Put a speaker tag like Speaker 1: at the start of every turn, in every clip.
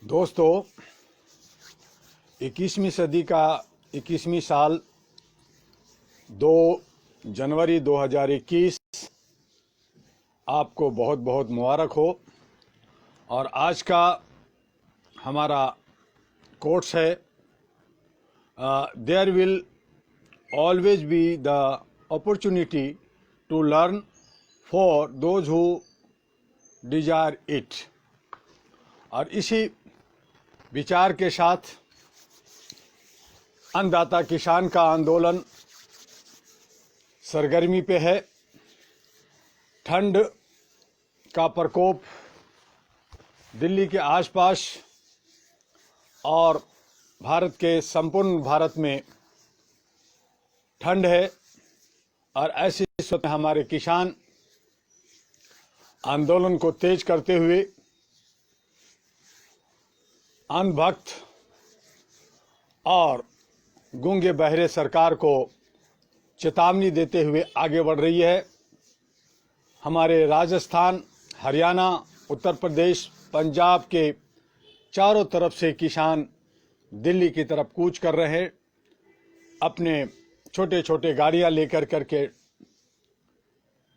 Speaker 1: दोस्तों, 21वीं सदी का 21वीं साल 2 जनवरी 2021 आपको बहुत बहुत मुबारक हो। और आज का हमारा कोट्स है, there will always be the opportunity to learn for those who desire it. और इसी विचार के साथ अन्नदाता किसान का आंदोलन सरगर्मी पे है। ठंड का प्रकोप दिल्ली के आसपास और भारत के संपूर्ण भारत में ठंड है। और ऐसी स्थिति में हमारे किसान आंदोलन को तेज करते हुए अनभक्त और गूंगे बहरे सरकार को चेतावनी देते हुए आगे बढ़ रही है। हमारे राजस्थान, हरियाणा, उत्तर प्रदेश, पंजाब के चारों तरफ से किसान दिल्ली की तरफ कूच कर रहे हैं। अपने छोटे छोटे गाड़ियां लेकर करके,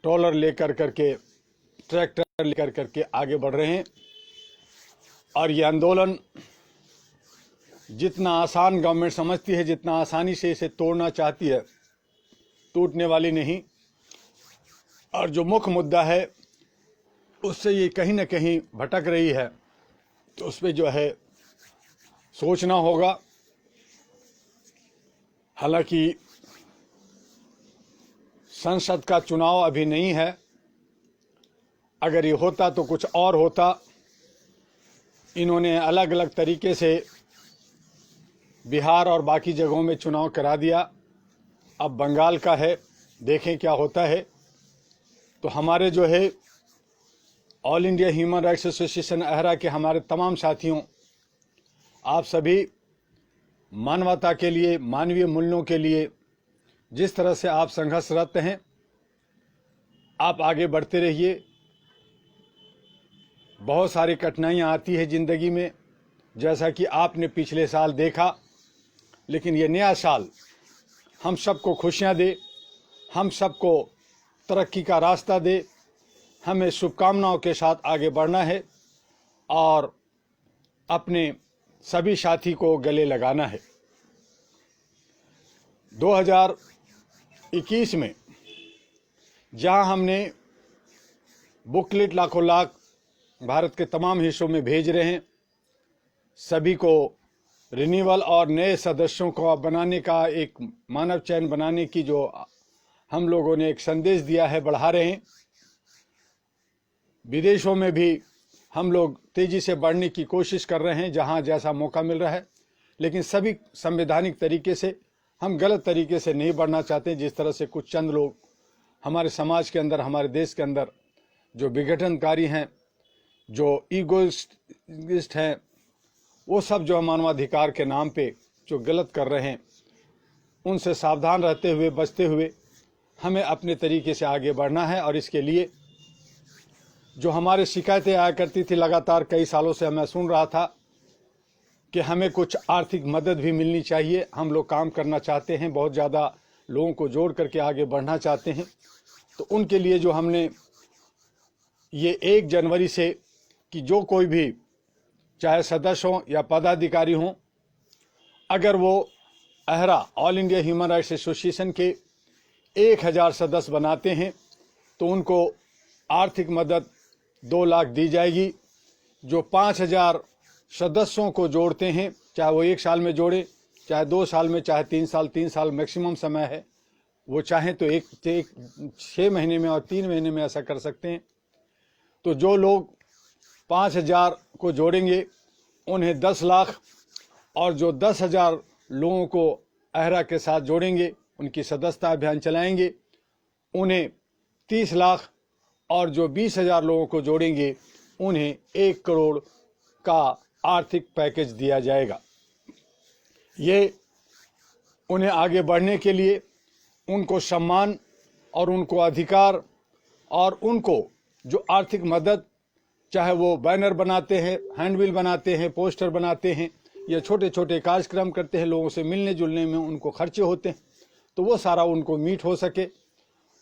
Speaker 1: ट्रॉलर लेकर करके, ट्रैक्टर लेकर करके आगे बढ़ रहे हैं। और ये आंदोलन जितना आसान गवर्नमेंट समझती है, जितना आसानी से इसे तोड़ना चाहती है, टूटने वाली नहीं। और जो मुख्य मुद्दा है उससे ये कहीं ना कहीं भटक रही है, तो उस पर जो है सोचना होगा। हालांकि संसद का चुनाव अभी नहीं है, अगर ये होता तो कुछ और होता। इन्होंने अलग अलग तरीके से बिहार और बाकी जगहों में चुनाव करा दिया। अब बंगाल का है, देखें क्या होता है। तो हमारे जो है all India human rights association AHRA के हमारे तमाम साथियों, आप सभी मानवता के लिए, मानवीय मूल्यों के लिए जिस तरह से आप संघर्षरत हैं, आप आगे बढ़ते रहिए। बहुत सारी कठिनाइयाँ आती है ज़िंदगी में, जैसा कि आपने पिछले साल देखा। लेकिन ये नया साल हम सबको खुशियाँ दे, हम सबको तरक्की का रास्ता दे। हमें शुभकामनाओं के साथ आगे बढ़ना है और अपने सभी साथी को गले लगाना है। 2021 में जहां हमने बुकलेट लाखों लाख भारत के तमाम हिस्सों में भेज रहे हैं, सभी को रिन्यूअल और नए सदस्यों को बनाने का, एक मानव चयन बनाने की जो हम लोगों ने एक संदेश दिया है, बढ़ा रहे हैं। विदेशों में भी हम लोग तेजी से बढ़ने की कोशिश कर रहे हैं, जहां जैसा मौका मिल रहा है। लेकिन सभी संवैधानिक तरीके से, हम गलत तरीके से नहीं बढ़ना चाहते। जिस तरह से कुछ चंद लोग हमारे समाज के अंदर, हमारे देश के अंदर जो विघटनकारी हैं, जो ईगोइस्ट हैं, वो सब जो मानवाधिकार के नाम पे जो गलत कर रहे हैं, उनसे सावधान रहते हुए, बचते हुए हमें अपने तरीके से आगे बढ़ना है। और इसके लिए जो हमारे शिकायतें आया करती थी लगातार, कई सालों से मैं सुन रहा था कि हमें कुछ आर्थिक मदद भी मिलनी चाहिए। हम लोग काम करना चाहते हैं, बहुत ज़्यादा लोगों को जोड़ करके आगे बढ़ना चाहते हैं। तो उनके लिए जो हमने ये 1 जनवरी से कि जो कोई भी, चाहे सदस्य हों या पदाधिकारी हों, अगर वो AHRA all India human rights association के 1000 सदस्य बनाते हैं तो उनको आर्थिक मदद 2 लाख दी जाएगी। जो 5000 सदस्यों को जोड़ते हैं, चाहे वो 1 साल में जोड़े, चाहे 2 साल में, चाहे 3 साल मैक्सिमम समय है, वो चाहें तो 6 महीने में और 3 महीने में ऐसा कर सकते हैं। तो जो लोग 5000 को जोड़ेंगे उन्हें 10 लाख, और जो 10,000 लोगों को अहरा के साथ जोड़ेंगे, उनकी सदस्यता अभियान चलाएंगे, उन्हें 30 लाख, और जो 20,000 लोगों को जोड़ेंगे उन्हें 1 करोड़ का आर्थिक पैकेज दिया जाएगा। ये उन्हें आगे बढ़ने के लिए, उनको सम्मान और उनको अधिकार और उनको जो आर्थिक मदद चाहे वो बैनर बनाते हैं, हैंडबिल बनाते हैं, पोस्टर बनाते हैं या छोटे छोटे कार्यक्रम करते हैं, लोगों से मिलने जुलने में उनको खर्चे होते हैं, तो वो सारा उनको मीट हो सके,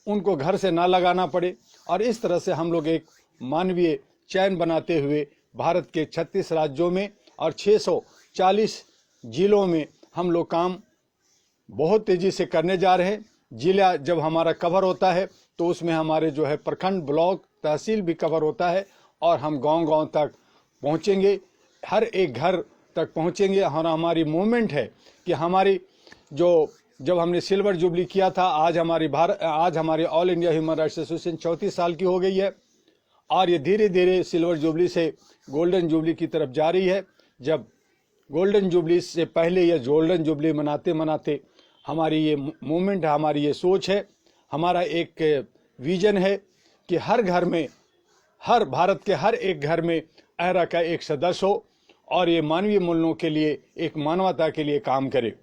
Speaker 1: उनको घर से ना लगाना पड़े। और इस तरह से हम लोग एक मानवीय चैन बनाते हुए भारत के 36 राज्यों में और 640 जिलों में हम लोग काम बहुत तेज़ी से करने जा रहे हैं। जिला जब हमारा कवर होता है तो उसमें हमारे जो है प्रखंड, ब्लॉक, तहसील भी कवर होता है और हम गांव-गांव तक पहुंचेंगे, हर एक घर तक पहुंचेंगे। और हमारी मूवमेंट है कि हमारी जब हमने सिल्वर जुबली किया था, आज हमारी all India human rights association 34 साल की हो गई है और ये धीरे धीरे सिल्वर जुबली से गोल्डन जुबली की तरफ जा रही है। जब गोल्डन जुबली से पहले या गोल्डन जुबली मनाते मनाते हमारी ये मूवमेंट है, हमारी ये सोच है, हमारा एक विजन है कि हर घर में, हर भारत के हर एक घर में अहरा का एक सदस्य हो और ये मानवीय मूल्यों के लिए, एक मानवता के लिए काम करे।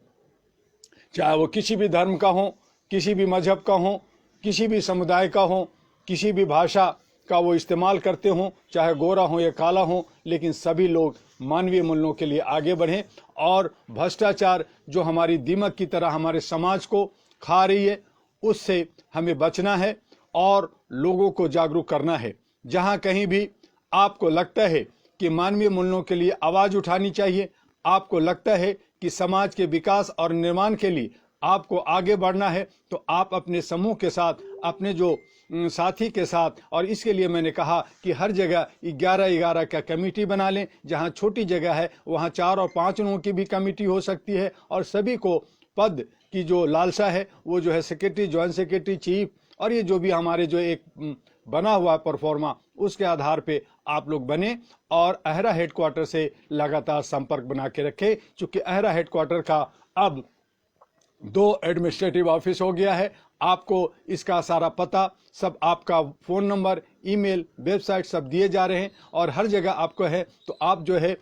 Speaker 1: चाहे वो किसी भी धर्म का हो, किसी भी मजहब का हो, किसी भी समुदाय का हो, किसी भी भाषा का वो इस्तेमाल करते हों, चाहे गोरा हो या काला हो, लेकिन सभी लोग मानवीय मूल्यों के लिए आगे बढ़ें। और भ्रष्टाचार जो हमारी दीमक की तरह हमारे समाज को खा रही है, उससे हमें बचना है और लोगों को जागरूक करना है। जहां कहीं भी आपको लगता है कि मानवीय मूल्यों के लिए आवाज़ उठानी चाहिए, आपको लगता है कि समाज के विकास और निर्माण के लिए आपको आगे बढ़ना है, तो आप अपने समूह के साथ, अपने जो साथी के साथ, और इसके लिए मैंने कहा कि हर जगह 11-11 का कमेटी बना लें। जहां छोटी जगह है वहां 4 और 5 लोगों की भी कमेटी हो सकती है और सभी को पद की जो लालसा है वो जो है सेक्रेटरी, ज्वाइंट सेक्रेटरी, चीफ और ये जो भी हमारे जो एक बना हुआ परफॉर्मा, उसके आधार पे आप लोग बने और अहरा हेडक्वार्टर से लगातार संपर्क बना के रखें। चूंकि अहरा हेडक्वार्टर का अब 2 एडमिनिस्ट्रेटिव ऑफिस हो गया है। आपको इसका सारा पता सब, आपका फ़ोन नंबर, ईमेल, वेबसाइट सब दिए जा रहे हैं और हर जगह आपको है। तो आप जो है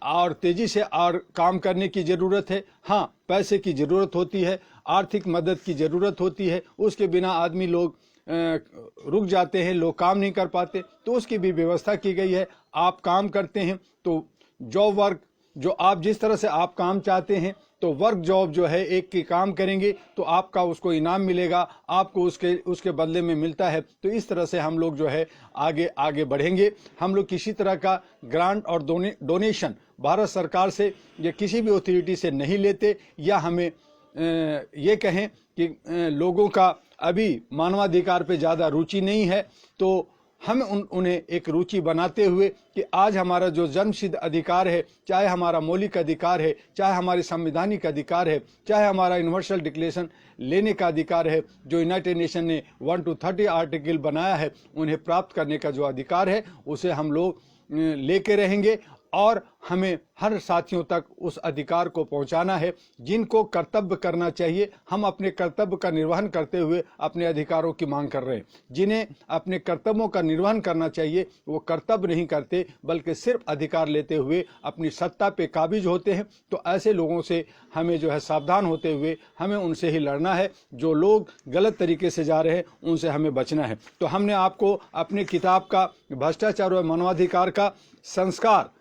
Speaker 1: और तेज़ी से और काम करने की ज़रूरत है। हाँ, पैसे की ज़रूरत होती है, आर्थिक मदद की ज़रूरत होती है, उसके बिना आदमी लोग रुक जाते हैं, लोग काम नहीं कर पाते, तो उसकी भी व्यवस्था की गई है। आप काम करते हैं तो जॉब वर्क जो आप जिस तरह से आप काम चाहते हैं, तो वर्क जॉब जो है एक की काम करेंगे तो आपका उसको इनाम मिलेगा, आपको उसके बदले में मिलता है। तो इस तरह से हम लोग जो है आगे बढ़ेंगे। हम लोग किसी तरह का ग्रांट और डोनेशन भारत सरकार से या किसी भी अथॉरिटी से नहीं लेते, या हमें ये कहें कि लोगों का अभी मानवाधिकार पे ज़्यादा रुचि नहीं है, तो हम उन्हें एक रुचि बनाते हुए कि आज हमारा जो जन्मसिद्ध अधिकार है, चाहे हमारा मौलिक अधिकार है, चाहे हमारी संवैधानिक अधिकार है, चाहे हमारा यूनिवर्सल डिक्लेरेशन लेने का अधिकार है, जो यूनाइटेड नेशन ने 1 to 30 आर्टिकल बनाया है, उन्हें प्राप्त करने का जो अधिकार है, उसे हम लोग लेके रहेंगे और हमें हर साथियों तक उस अधिकार को पहुंचाना है। जिनको कर्तव्य करना चाहिए, हम अपने कर्तव्य का निर्वहन करते हुए अपने अधिकारों की मांग कर रहे हैं। जिन्हें अपने कर्तव्यों का निर्वहन करना चाहिए, वो कर्तव्य नहीं करते, बल्कि सिर्फ अधिकार लेते हुए अपनी सत्ता पे काबिज होते हैं। तो ऐसे लोगों से हमें जो है सावधान होते हुए हमें उनसे ही लड़ना है। जो लोग गलत तरीके से जा रहे हैं, उनसे हमें बचना है। तो हमने आपको अपनी किताब का भ्रष्टाचार और मानवाधिकार का संस्कार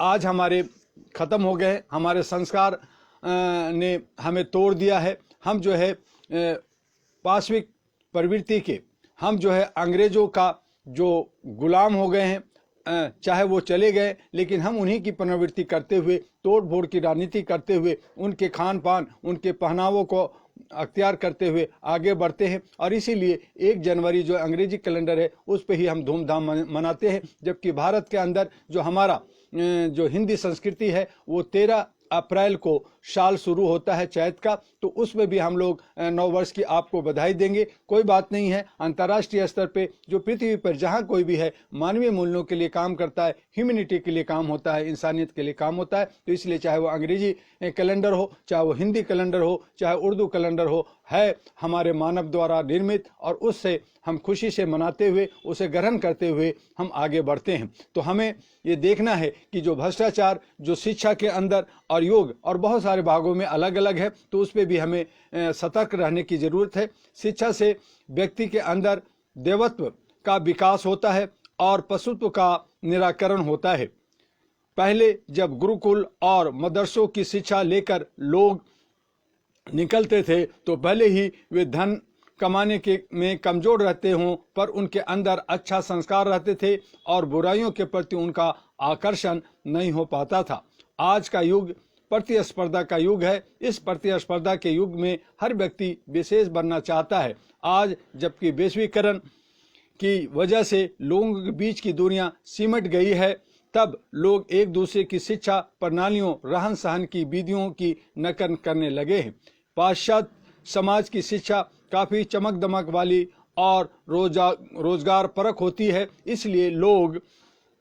Speaker 1: आज हमारे ख़त्म हो गए। हमारे संस्कार ने हमें तोड़ दिया है। हम जो है पाशविक प्रवृत्ति के, हम जो है अंग्रेज़ों का जो गुलाम हो गए हैं। चाहे वो चले गए, लेकिन हम उन्हीं की पुनरावृत्ति करते हुए, तोड़ फोड़ की राजनीति करते हुए, उनके खान पान, उनके पहनावों को अख्तियार करते हुए आगे बढ़ते हैं। और इसीलिए 1 जनवरी जो अंग्रेजी कैलेंडर है, उस पे ही हम धूमधाम मनाते हैं। जबकि भारत के अंदर जो हमारा जो हिंदी संस्कृति है, वो 13 अप्रैल को साल शुरू होता है चैत का, तो उसमें भी हम लोग नव वर्ष की आपको बधाई देंगे। कोई बात नहीं है, अंतर्राष्ट्रीय स्तर पे जो पृथ्वी पर जहाँ कोई भी है मानवीय मूल्यों के लिए काम करता है, ह्यूमैनिटी के लिए काम होता है, इंसानियत के लिए काम होता है। तो इसलिए चाहे वो अंग्रेजी कैलेंडर हो, चाहे वो हिंदी कैलेंडर हो, चाहे उर्दू कैलेंडर हो, है हमारे मानव द्वारा निर्मित, और उससे हम खुशी से मनाते हुए, उसे ग्रहण करते हुए हम आगे बढ़ते हैं। तो हमें ये देखना है कि जो भ्रष्टाचार जो शिक्षा के अंदर और योग और बहुत सारे भागों में अलग अलग है, तो उस पर भी हमें सतर्क रहने की ज़रूरत है। शिक्षा से व्यक्ति के अंदर देवत्व का विकास होता है, और पशुत्व का निराकरण होता है। पहले जब गुरुकुल और मदरसों की शिक्षा लेकर लोग निकलते थे तो भले ही वे धन कमाने के में कमजोर रहते हों, पर उनके अंदर अच्छा संस्कार रहते थे और बुराइयों के प्रति उनका आकर्षण नहीं हो पाता था। आज का युग प्रतिस्पर्धा का युग है। इस प्रतिस्पर्धा के युग में हर व्यक्ति विशेष बनना चाहता है। आज जबकि वैश्वीकरण की वजह से लोगों के बीच की दूरियां सिमट गई है, तब लोग एक दूसरे की शिक्षा प्रणालियों, रहन सहन की विधियों की नकल करने लगे हैं। पाश्चात्य समाज की शिक्षा काफी चमक दमक वाली और रोजगार परक होती है, इसलिए लोग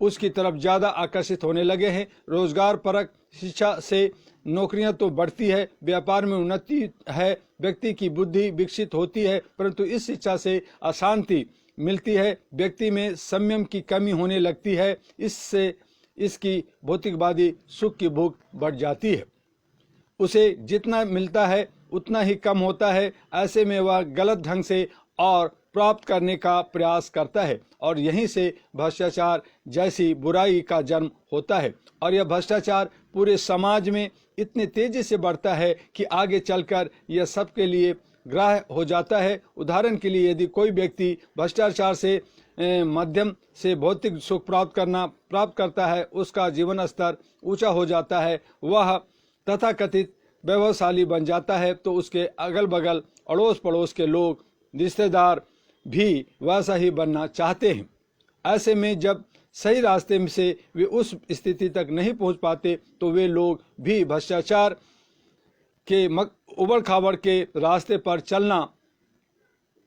Speaker 1: उसकी तरफ ज्यादा आकर्षित होने लगे हैं। रोजगार परक शिक्षा से नौकरियां तो बढ़ती है, व्यापार में उन्नति है, व्यक्ति की बुद्धि विकसित होती है, परंतु इस शिक्षा से अशांति मिलती है, व्यक्ति में संयम की कमी होने लगती है। इससे इसकी भौतिकवादी सुख की भूख बढ़ जाती है। उसे जितना मिलता है उतना ही कम होता है। ऐसे में वह गलत ढंग से और प्राप्त करने का प्रयास करता है और यहीं से भ्रष्टाचार जैसी बुराई का जन्म होता है। और यह भ्रष्टाचार पूरे समाज में इतनी तेजी से बढ़ता है कि आगे चलकर यह सबके लिए ग्राह्य हो जाता है। उदाहरण के लिए, यदि कोई व्यक्ति भ्रष्टाचार से माध्यम से भौतिक सुख प्राप्त करता है, उसका जीवन स्तर ऊंचा हो जाता है, वह तथाकथित वैभवशाली बन जाता है, तो उसके अगल बगल अड़ोस पड़ोस के लोग, रिश्तेदार भी वैसा ही बनना चाहते हैं। ऐसे में जब सही रास्ते से वे उस स्थिति तक नहीं पहुंच पाते तो वे लोग भी भ्रष्टाचार के उबड़ खाबड़ के रास्ते पर चलना,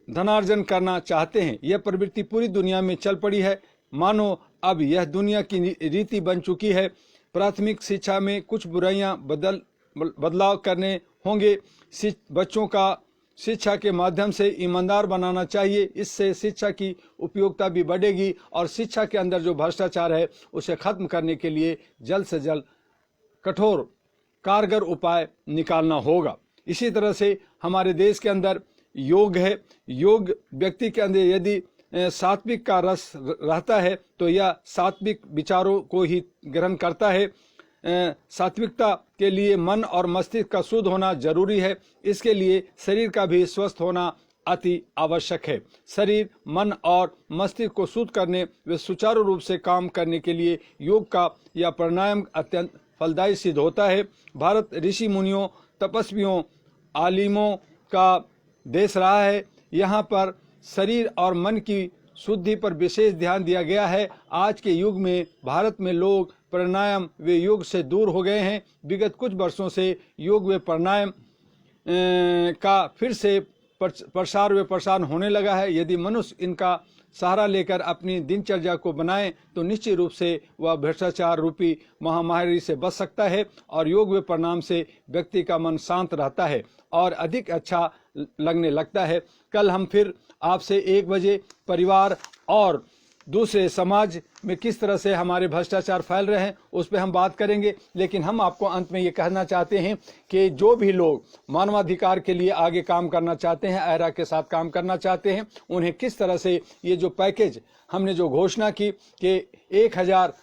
Speaker 1: धनार्जन करना चाहते हैं। यह प्रवृत्ति पूरी दुनिया में चल पड़ी है, मानो अब यह दुनिया की रीति बन चुकी है। प्राथमिक शिक्षा में कुछ बुराइयां बदलाव करने होंगे। बच्चों का शिक्षा के माध्यम से ईमानदार बनाना चाहिए, इससे शिक्षा की उपयोगिता भी बढ़ेगी और शिक्षा के अंदर जो भ्रष्टाचार है उसे खत्म करने के लिए जल्द से जल्द कठोर कारगर उपाय निकालना होगा। इसी तरह से हमारे देश के अंदर योग है। योग व्यक्ति के अंदर यदि सात्विक का रस रहता है तो यह सात्विक विचारों को ही ग्रहण करता है। सात्विकता के लिए मन और मस्तिष्क का शुद्ध होना जरूरी है। इसके लिए शरीर का भी स्वस्थ होना अति आवश्यक है। शरीर, मन और मस्तिष्क को शुद्ध करने व सुचारू रूप से काम करने के लिए योग का यह प्राणायाम अत्यंत फलदायी सिद्ध होता है। भारत ऋषि मुनियों, तपस्वियों, आलिमों का देश रहा है। यहाँ पर शरीर और मन की शुद्धि पर विशेष ध्यान दिया गया है। आज के युग में भारत में लोग प्राणायाम व योग से दूर हो गए हैं। विगत कुछ वर्षों से योग व प्राणायाम का फिर से प्रसार व प्रसार होने लगा है। यदि मनुष्य इनका सहारा लेकर अपनी दिनचर्या को बनाए तो निश्चित रूप से वह भ्रष्टाचार रूपी महामारी से बच सकता है और योग व प्राणायाम से व्यक्ति का मन शांत रहता है और अधिक अच्छा लगने लगता है। कल हम फिर आपसे 1 बजे परिवार और दूसरे समाज में किस तरह से हमारे भ्रष्टाचार फैल रहे हैं उस पर हम बात करेंगे। लेकिन हम आपको अंत में ये कहना चाहते हैं कि जो भी लोग मानवाधिकार के लिए आगे काम करना चाहते हैं, अहरा के साथ काम करना चाहते हैं, उन्हें किस तरह से ये जो पैकेज हमने जो घोषणा की कि 1000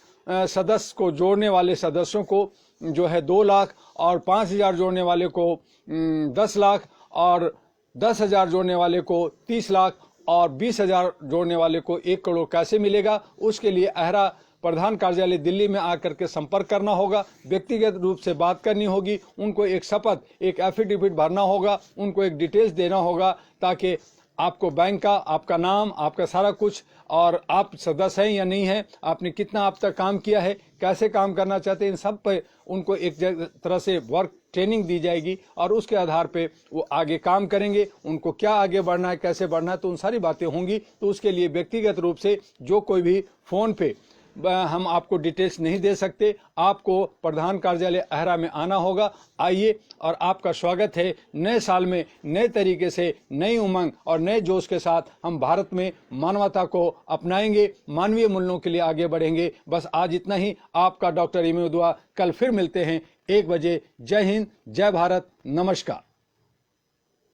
Speaker 1: सदस्य को जोड़ने वाले सदस्यों को जो है 2 लाख और 5000 जोड़ने वाले को 10 लाख और 10,000 जोड़ने वाले को 30 लाख और 20,000 जोड़ने वाले को 1 करोड़ कैसे मिलेगा, उसके लिए अहरा प्रधान कार्यालय दिल्ली में आकर के संपर्क करना होगा, व्यक्तिगत रूप से बात करनी होगी, उनको एक शपथ, एक एफिडेविट भरना होगा, उनको एक डिटेल्स देना होगा ताकि आपको बैंक का, आपका नाम, आपका सारा कुछ और आप सदस्य हैं या नहीं हैं, आपने कितना अब तक काम किया है, कैसे काम करना चाहते हैं, इन सब पे उनको एक तरह से वर्क ट्रेनिंग दी जाएगी और उसके आधार पे वो आगे काम करेंगे। उनको क्या आगे बढ़ना है, कैसे बढ़ना है, तो उन सारी बातें होंगी। तो उसके लिए व्यक्तिगत रूप से जो कोई भी फ़ोन पे हम आपको डिटेल्स नहीं दे सकते, आपको प्रधान कार्यालय अहरा में आना होगा। आइए और आपका स्वागत है। नए साल में नए तरीके से, नई उमंग और नए जोश के साथ हम भारत में मानवता को अपनाएंगे, मानवीय मूल्यों के लिए आगे बढ़ेंगे। बस आज इतना ही। आपका डॉक्टर इमोदुआ। कल फिर मिलते हैं 1 बजे। जय हिंद, जय भारत, नमस्कार।